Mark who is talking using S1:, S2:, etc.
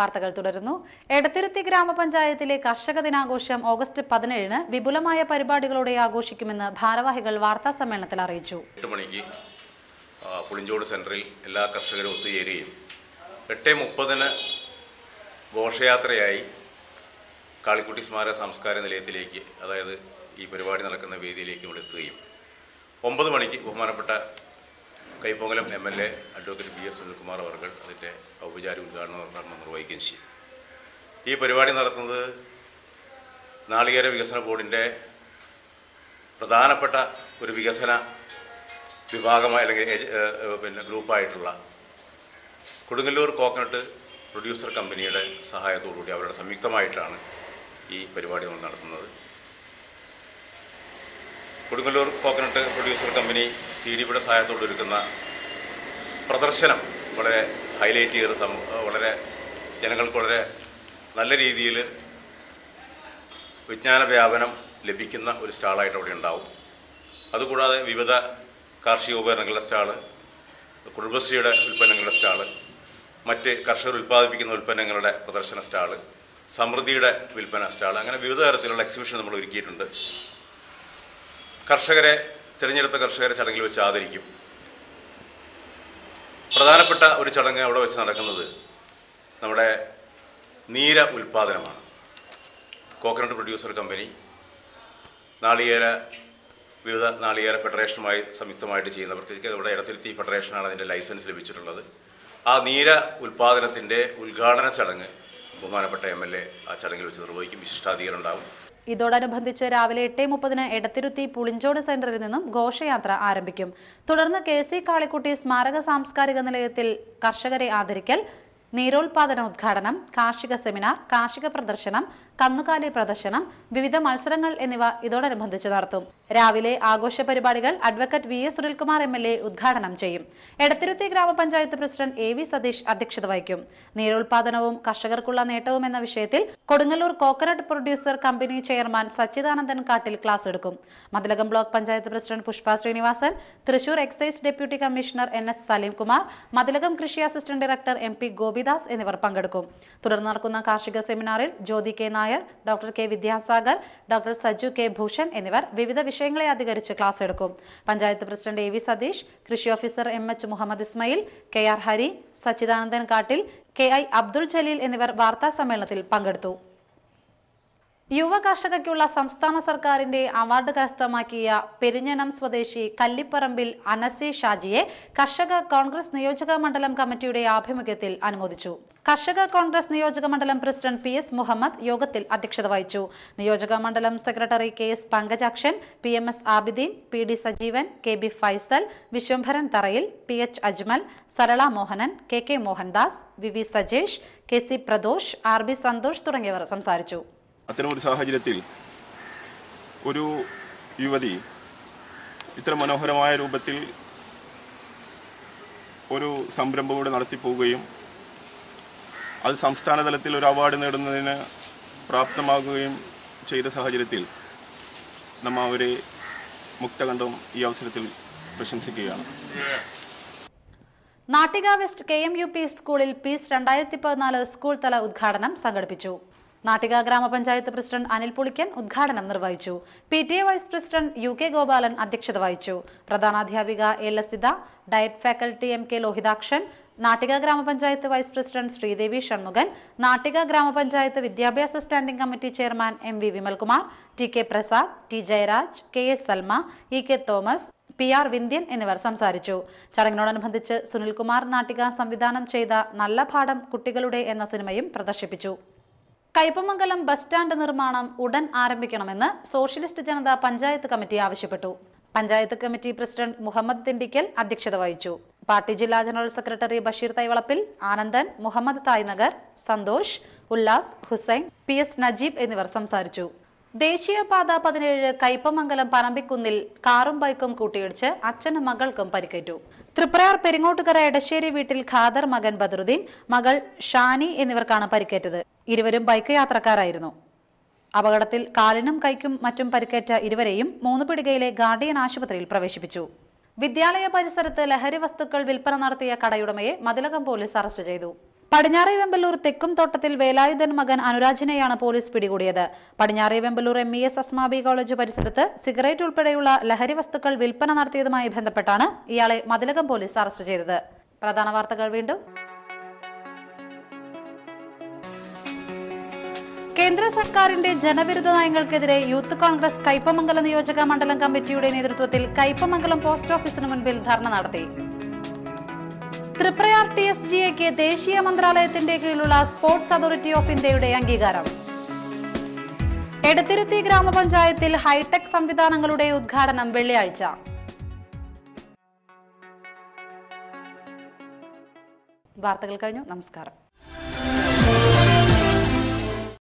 S1: വാർത്തകൾ തുടരുന്നു. എടത്തിരുത്തി ഗ്രാമപഞ്ചായത്തിലെ കർഷക ദിനാഘോഷം ഓഗസ്റ്റ് 17-ന് വിപുലമായ പരിപാടികളോടെ ആഘോഷിക്കുമെന്ന് ഭാരവാഹികൾ വാർത്താ സമ്മേളനത്തിൽ അറിയിച്ചു.
S2: 8 മണിക്ക് പുളിഞ്ചോട് സെന്ററിൽ എല്ലാ കർഷകരും ഒത്തുചേരുകയും 8:30-ന് ഘോഷയാത്രയായി കാളിക്കുട്ടി സ്മാരക സാംസ്കാര നിലയത്തിലേക്ക്, അതായത് ഈ പരിപാടി നടക്കുന്ന വേദിയിലേക്ക് എത്തുകയും 9 മണിക്ക് ബഹുമാനപ്പെട്ട കൈപ്പൊങ്കലം MLA അഡ്വക്കേറ്റ് PS സുനിൽകുമാർ അവർ അതിൻ്റെ ഔപചാരിക ഉദ്ഘാടനം നിർവഹിക്കുകയും ചെയ്യും. ഈ പരിപാടി നടത്തുന്നത് നാളികേര വികസന ബോർഡിൻ്റെ പ്രധാനപ്പെട്ട ഒരു വികസന വിഭാഗമായി അല്ലെങ്കിൽ ഗ്രൂപ്പായിട്ടുള്ള കൊടുങ്ങല്ലൂർ കോക്കനട്ട് പ്രൊഡ്യൂസർ കമ്പനിയുടെ സഹായത്തോടുകൂടി അവരുടെ സംയുക്തമായിട്ടാണ് ഈ പരിപാടി നമ്മൾ നടത്തുന്നത്. കൊടുങ്ങല്ലൂർ കോക്കനട്ട് പ്രൊഡ്യൂസർ കമ്പനി CDBയുടെ സഹായത്തോടെ ഒരുക്കുന്ന പ്രദർശനം വളരെ ഹൈലൈറ്റ് ചെയ്ത് വളരെ ജനങ്ങൾക്ക് വളരെ നല്ല രീതിയിൽ വിജ്ഞാന വ്യാപനം ലഭിക്കുന്ന ഒരു സ്റ്റാളായിട്ട് അവിടെ ഉണ്ടാവും. അതുകൂടാതെ വിവിധ കാർഷിക ഉപകരണങ്ങളുടെ സ്റ്റാള്, കുടുംബശ്രീയുടെ ഉൽപ്പന്നങ്ങളുടെ സ്റ്റാള്, മറ്റ് കർഷകർ ഉൽപ്പാദിപ്പിക്കുന്ന ഉൽപ്പന്നങ്ങളുടെ പ്രദർശന സ്റ്റാള്, സമൃദ്ധിയുടെ വിൽപ്പന സ്റ്റാൾ, അങ്ങനെ വിവിധ തരത്തിലുള്ള എക്സിബിഷൻ നമ്മൾ ഒരുക്കിയിട്ടുണ്ട്. തിരഞ്ഞെടുത്ത കർഷകരെ ചടങ്ങിൽ വെച്ച് ആദരിക്കും. പ്രധാനപ്പെട്ട ഒരു ചടങ്ങ് അവിടെ വെച്ച് നടക്കുന്നത് നമ്മുടെ നീര ഉൽപ്പാദനമാണ്. കോക്കനട്ട് പ്രൊഡ്യൂസർ കമ്പനി വിവിധ നാളികേര ഫെഡറേഷനുമായി സംയുക്തമായിട്ട് ചെയ്യുന്ന, പ്രത്യേകിച്ച് ഇവിടെ എടത്തിരുത്തി ഫെഡറേഷനാണ് അതിൻ്റെ ലൈസൻസ് ലഭിച്ചിട്ടുള്ളത്. ആ നീര ഉൽപ്പാദനത്തിൻ്റെ ഉദ്ഘാടന ചടങ്ങ് ബഹുമാനപ്പെട്ട MLA ആ ചടങ്ങിൽ വെച്ച് നിർവഹിക്കും. വിശിഷ്ടാധികാരം ഉണ്ടാവും.
S1: ഇതോടനുബന്ധിച്ച് രാവിലെ 8:30-ന് എടത്തിരുത്തി പുളിഞ്ചോട് സെന്ററിൽ നിന്നും ഘോഷയാത്ര ആരംഭിക്കും. തുടർന്ന് KC കാളിക്കുട്ടി സ്മാരക സാംസ്കാരിക നിലയത്തിൽ കർഷകരെ ആദരിക്കൽ, നീരോൽപാദന ഉദ്ഘാടനം, കാർഷിക സെമിനാർ, കാർഷിക പ്രദർശനം, കന്നുകാലി പ്രദർശനം, വിവിധ മത്സരങ്ങൾ എന്നിവ ഇതോടനുബന്ധിച്ച് നടത്തും. രാവിലെ ആഘോഷ പരിപാടികൾ അഡ്വക്കേറ്റ് VS സുനിൽകുമാർ MLA ഉദ്ഘാടനം ചെയ്യും. എടത്തിരുത്തി ഗ്രാമപഞ്ചായത്ത് പ്രസിഡന്റ് AV സതീഷ് അധ്യക്ഷത വഹിക്കും. നീരോൽപാദനവും കർഷകർക്കുള്ള നേട്ടവും എന്ന വിഷയത്തിൽ Kodungallur coconut producer company chairman Sachidanandan Kattil class എടുക്കും. Mathilakam block panchayat president Pushpa Srinivasan, Thrissur excise deputy commissioner NS Salimkumar, Mathilakam കൃഷി അസിസ്റ്റന്റ് ഡയറക്ടർ MP ഗോപിദാസ് എന്നിവർ പങ്കെടുക്കും. തുടർന്ന് നടക്കുന്ന കാർഷിക സെമിനാറിൽ Jyothi K Nair, doctor K Vidyasagar, doctor Saju K Bhushan എന്നിവർ വിവിധ വിഷയങ്ങളെ അധികരിച്ച് ക്ലാസ് എടുക്കും. പഞ്ചായത്ത് പ്രസിഡന്റ് AV സതീഷ്, കൃഷി officer MH Muhammad Ismail, KR Hari, Sachidanandan Kattil, KI Abdul Jaleel എന്നിവർ വാർത്താ സമ്മേളനത്തിൽ പങ്കെടുത്തു. യുവ കർഷകയ്ക്കുള്ള സംസ്ഥാന സർക്കാരിന്റെ അവാർഡ് കരസ്ഥമാക്കിയ പെരിഞ്ഞനം സ്വദേശി കല്ലിപ്പറമ്പിൽ അനസി ഷാജിയെ കർഷക കോൺഗ്രസ് നിയോജക മണ്ഡലം കമ്മിറ്റിയുടെ ആഭിമുഖ്യത്തിൽ അനുമോദിച്ചു. കർഷക കോൺഗ്രസ് നിയോജക മണ്ഡലം പ്രസിഡന്റ് PS മുഹമ്മദ് യോഗത്തിൽ അധ്യക്ഷത വഹിച്ചു. നിയോജക മണ്ഡലം secretary KS Pankajakshan, PMS Abideen, PD Sajeevan, KB Faisal, Vishwambharan Tharayil, PH Ajmal, Sarala Mohanan, KK Mohandas, VV Sajesh, KC Pradosh, RB Santhosh തുടങ്ങിയവർ സംസാരിച്ചു.
S3: അത്തരമൊരു സാഹചര്യത്തിൽ ഒരു യുവതി ഇത്ര മനോഹരമായ രൂപത്തിൽ ഒരു സംരംഭം കൂടെ നടത്തിപ്പോവുകയും അത് സംസ്ഥാന തലത്തിൽ ഒരു അവാർഡ് നേടുന്നതിന് പ്രാപ്തമാകുകയും ചെയ്ത സാഹചര്യത്തിൽ നമ്മൾ അവരെ മുക്തകണ്ഠം ഈ അവസരത്തിൽ പ്രശംസിക്കുകയാണ്.
S1: നാട്ടിക വെസ്റ്റ് KMUP സ്കൂളിൽ പീസ് 2014 സ്കൂൾ തല ഉദ്ഘാടനം സംഘടിപ്പിച്ചു. നാട്ടിക ഗ്രാമപഞ്ചായത്ത് പ്രസിഡന്റ് അനിൽ പുളിക്കൻ ഉദ്ഘാടനം നിർവഹിച്ചു. PTA vice president UK Gopalan അധ്യക്ഷത വഹിച്ചു. പ്രധാനാധ്യാപിക Lasitha, DIET faculty MK Lohithakshan, Nattika ഗ്രാമപഞ്ചായത്ത് വൈസ് പ്രസിഡന്റ് ശ്രീദേവി ഷൺമുഖൻ, നാട്ടിക ഗ്രാമപഞ്ചായത്ത് വിദ്യാഭ്യാസ standing committee chairman MV Vimalkumar, TK Prasad, T Jayaraj, KS Salma, EK Thomas, PR Vindhyan എന്നിവർ സംസാരിച്ചു. ചടങ്ങിനോടനുബന്ധിച്ച് സുനിൽകുമാർ നാട്ടിക സംവിധാനം ചെയ്ത നല്ല പാഠം കുട്ടികളുടെ എന്ന സിനിമയും പ്രദർശിപ്പിച്ചു. കയ്പമംഗലം ബസ് സ്റ്റാൻഡ് നിർമ്മാണം ഉടൻ ആരംഭിക്കണമെന്ന് സോഷ്യലിസ്റ്റ് ജനത പഞ്ചായത്ത് കമ്മിറ്റി ആവശ്യപ്പെട്ടു. പഞ്ചായത്ത് കമ്മിറ്റി പ്രസിഡന്റ് മുഹമ്മദ് തിണ്ടിക്കൽ അധ്യക്ഷത വഹിച്ചു. പാർട്ടി ജില്ലാ general secretary Basheer Thaivalappil, Anandan, Muhammad Thainagar, Santhosh, Ullas, Hussain, PS Najeeb എന്നിവർ സംസാരിച്ചു. ദേശീയപാത 17 കയ്പമംഗലം പനമ്പിക്കുന്നിൽ കാറും ബൈക്കും കൂട്ടിയിടിച്ച് അച്ഛനും മകൾക്കും പരിക്കേറ്റു. തൃപ്രയാർ പെരിങ്ങോട്ടുകര എടശ്ശേരി വീട്ടിൽ ഖാദർ മകൻ ബദറുദ്ദീൻ, മകൾ ഷാനി എന്നിവർക്കാണ് പരിക്കേറ്റത്. ഇരുവരും ബൈക്ക് യാത്രക്കാരായിരുന്നു. അപകടത്തിൽ കാലിനും കൈക്കും മറ്റും പരിക്കേറ്റ ഇരുവരെയും മൂന്നുപിടികയിലെ ഗാർഡിയൻ ആശുപത്രിയിൽ പ്രവേശിപ്പിച്ചു. വിദ്യാലയ പരിസരത്ത് ലഹരി വസ്തുക്കൾ വിൽപ്പന നടത്തിയ കടയുടമയെ മതിലകം പോലീസ് അറസ്റ്റ് ചെയ്തു. പടിഞ്ഞാറേ വെമ്പലൂർ തെക്കും തോട്ടത്തിൽ വേലായുധൻ മകൻ അനുരാജിനെയാണ് പോലീസ് പിടികൂടിയത്. പടിഞ്ഞാറേ വെമ്പലൂർ MES അസ്മാബി കോളേജ് പരിസരത്ത് സിഗരറ്റ് ഉൾപ്പെടെയുള്ള ലഹരി വസ്തുക്കൾ വിൽപ്പന നടത്തിയതുമായി ബന്ധപ്പെട്ടാണ് ഇയാളെ മതിലകം പോലീസ് അറസ്റ്റ് ചെയ്തത്. പ്രധാന വാർത്തകൾ വീണ്ടും. കേന്ദ്ര സർക്കാരിന്റെ ജനവിരുദ്ധ നയങ്ങൾക്കെതിരെ യൂത്ത് കോൺഗ്രസ് കയ്പമംഗലം നിയോജക മണ്ഡലം കമ്മിറ്റിയുടെ നേതൃത്വത്തിൽ കയ്പമംഗലം പോസ്റ്റ് ഓഫീസിന് മുൻപിൽ ധർണ നടത്തി. തൃപ്രയാർ TSGAക്ക് ദേശീയ മന്ത്രാലയത്തിന്റെ കീഴിലുള്ള സ്പോർട്സ് അതോറിറ്റി ഓഫ് ഇന്ത്യയുടെ അംഗീകാരം. എടത്തിരുത്തി ഗ്രാമപഞ്ചായത്തിൽ ഹൈടെക് സംവിധാനങ്ങളുടെ ഉദ്ഘാടനം വെള്ളിയാഴ്ച. വാർത്തകൾ കഴിഞ്ഞു. നമസ്കാരം.